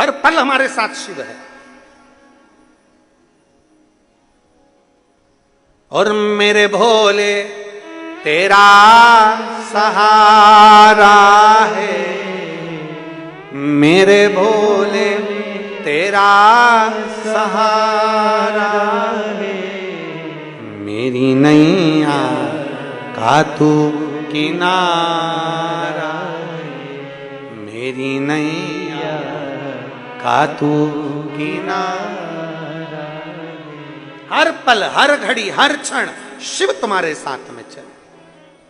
हर पल हमारे साथ शिव है। और मेरे भोले तेरा सहारा है, मेरे भोले तेरा सहारा है, मेरी नैया का तू किनारा, मेरी नैया का तू किनारा। हर पल, हर घड़ी, हर क्षण शिव तुम्हारे साथ में चले,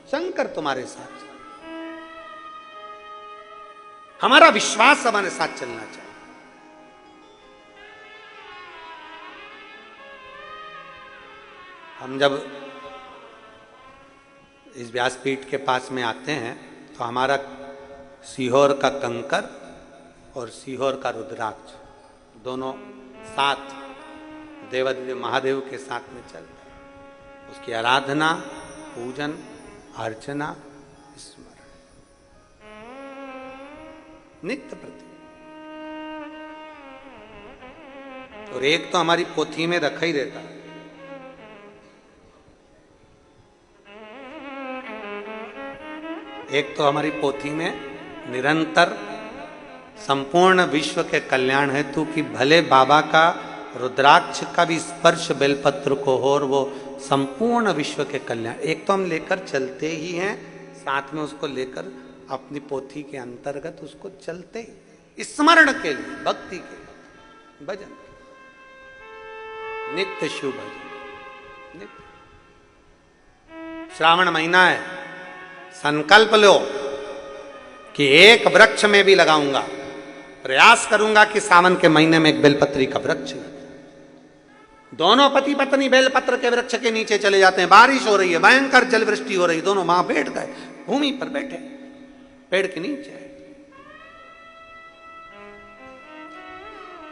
शंकर तुम्हारे साथ चले। हमारा विश्वास हमारे साथ चलना चाहिए। हम जब इस व्यासपीठ के पास में आते हैं तो हमारा सीहोर का कंकर और सीहोर का रुद्राक्ष दोनों साथ देवादिदेव महादेव के साथ में चलते हैं। उसकी आराधना, पूजन, अर्चना, स्मरण नित्य प्रति। और एक तो हमारी पोथी में रखा ही रहता है। एक तो हमारी पोथी में निरंतर संपूर्ण विश्व के कल्याण हेतु कि भले बाबा का रुद्राक्ष का भी स्पर्श बेलपत्र को हो और वो संपूर्ण विश्व के कल्याण। एक तो हम लेकर चलते ही हैं, साथ में उसको लेकर अपनी पोथी के अंतर्गत उसको चलते ही स्मरण के लिए, भक्ति के लिए, भजन, नित्य शिव भजन। नित्य श्रावण महीना है, संकल्प लो कि एक वृक्ष में भी लगाऊंगा, प्रयास करूंगा कि सावन के महीने में एक बेलपत्री का वृक्ष। दोनों पति पत्नी बेलपत्र के वृक्ष के नीचे चले जाते हैं। बारिश हो रही है, भयंकर जल वृष्टि हो रही, दोनों वहां बैठ गए, भूमि पर बैठे, पेड़ के नीचे।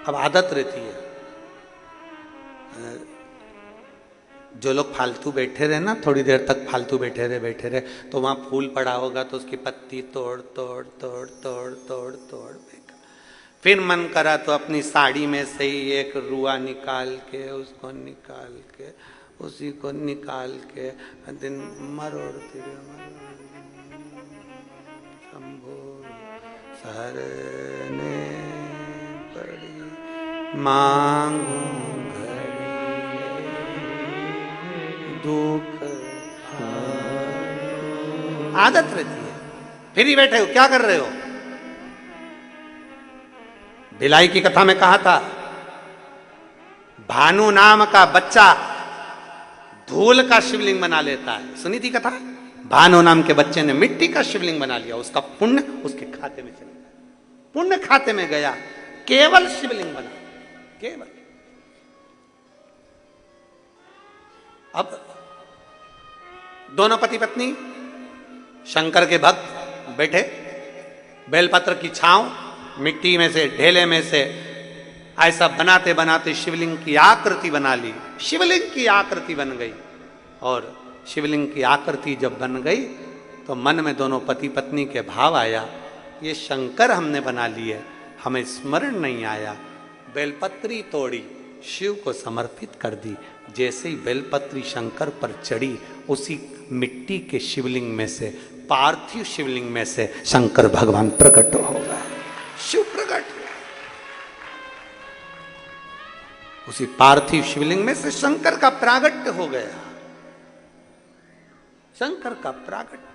अब आदत रहती है, जो लोग फालतू बैठे रहे ना, थोड़ी देर तक फालतू बैठे रहे तो वहां फूल पड़ा होगा तो उसकी पत्ती तोड़ तोड़ तोड़ तोड़ तोड़ तोड़ फेंका। फिर मन करा तो अपनी साड़ी में से ही एक रुआ निकाल के उसको निकाल के उसी को निकाल के दिन मरोड़ती शंभो सरने पड़ी मांगू दुख। आदत रहती है। फिर ही बैठे हो, क्या कर रहे हो? भिलाई की कथा में कहा था, भानु नाम का बच्चा धूल का शिवलिंग बना लेता है। सुनी थी कथा? भानु नाम के बच्चे ने मिट्टी का शिवलिंग बना लिया, उसका पुण्य उसके खाते में चला गया, पुण्य खाते में गया, केवल शिवलिंग बना, केवल। अब दोनों पति पत्नी शंकर के भक्त बैठे, बेलपत्र की छांव, मिट्टी में से, ढेले में से ऐसा बनाते बनाते शिवलिंग की आकृति बना ली। शिवलिंग की आकृति बन गई। और शिवलिंग की आकृति जब बन गई तो मन में दोनों पति पत्नी के भाव आया, ये शंकर हमने बना लिए, हमें स्मरण नहीं आया। बेलपत्री तोड़ी, शिव को समर्पित कर दी। जैसे ही बेलपत्री शंकर पर चढ़ी, उसी मिट्टी के शिवलिंग में से, पार्थिव शिवलिंग में से शंकर भगवान प्रकट हो गए। शिव प्रकट हुआ। उसी पार्थिव शिवलिंग में से शंकर का प्रागट्य हो गया। शंकर का प्रागट्य।